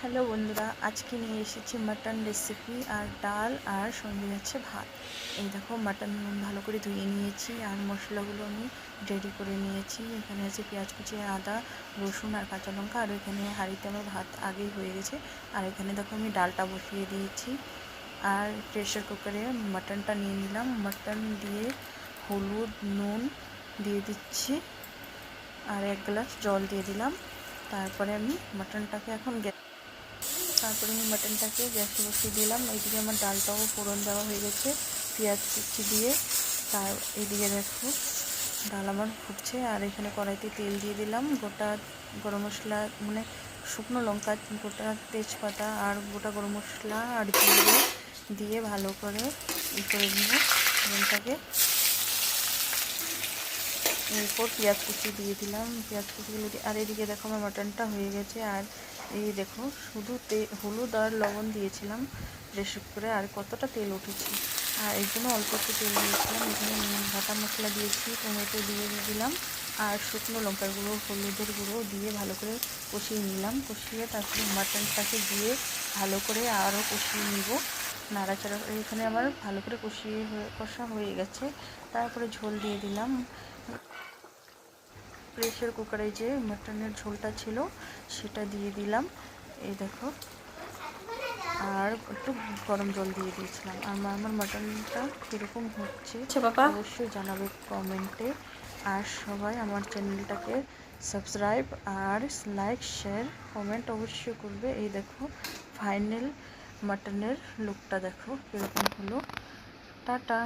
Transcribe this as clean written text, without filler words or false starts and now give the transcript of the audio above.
Hello বন্ধুরা, আজকে নিয়ে এসেছি মাটন রেসিপি আর ডাল আর সঙ্গে যাচ্ছে ভাত। এই দেখো মাটন ভালো করে ধুয়ে নিয়েছি আর মশলাগুলো আমি রেডি করে নিয়েছি। এখানে আছে পেঁয়াজ কুচি, আদা, রসুন আর কাঁচা লঙ্কা। আর এখানে হাঁড়িতে আমার ভাত আগেই হয়ে গেছে। আর এখানে দেখো আমি ডালটা বসিয়ে দিয়েছি। আর প্রেশার কুকারে মাটনটা নিয়ে নিলাম। মাটন দিয়ে হলুদ, নুন দিয়ে দিচ্ছি আর 1 গ্লাস জল দিয়ে দিলাম। তারপরে আমি মাটনটাকে তারপরে আমি মাটনটাকে গ্যাসে বসিয়ে দিলাম। এইদিকে আমার ডালটাও ফোড়ন দেওয়া হয়ে গেছে পেঁয়াজ কুচি দিয়ে। তার এইদিকে দেখো ডাল আমার ফুটছে। আর এখানে কড়াইতে তেল দিয়ে দিলাম। গোটা গরম মশলা মানে শুকনো লঙ্কা, গোটা তেজপাতা আর গোটা গরম মশলা আর জিরে দিয়ে ভালো করে করে নিব ফোড়নটাকে। এরপর পেঁয়াজ কুচি দিয়ে দিলাম। পেঁয়াজ কুচিগুলো দিয়ে আর এদিকে দেখো আমার মাটনটা হয়ে গেছে। আর এই দেখো শুধু হলুদ আর লবণ দিয়েছিলাম প্রেসার কুকারে, আর কতটা তেল উঠেছে। আর এর জন্য অল্প একটু তেল দিয়েছিলাম। এখানে বাটা মশলা দিয়েছি, টমেটো দিয়ে দিলাম আর শুকনো লঙ্কার গুঁড়ো, হলুদের গুঁড়ো দিয়ে ভালো করে কষিয়ে নিলাম। কষিয়ে তারপরে মাটনটাকে দিয়ে ভালো করে আরও কষিয়ে নিব, নাড়াচাড়া। এখানে আমার ভালো করে কষা হয়ে গেছে। তারপরে ঝোল দিয়ে দিলাম। প্রেসার কুকারে যে মাটনের ঝোলটা ছিল সেটা দিয়ে দিলাম। এই দেখো, আর একটু গরম জল দিয়ে দিয়েছিলাম। আর আমার মাটনটা কীরকম হচ্ছে অবশ্যই জানাবে কমেন্টে। আর সবাই আমার চ্যানেলটাকে সাবস্ক্রাইব আর লাইক, শেয়ার, কমেন্ট অবশ্যই করবে। এই দেখো ফাইনাল মাটনের লুকটা দেখো কীরকম হলো। টাটা।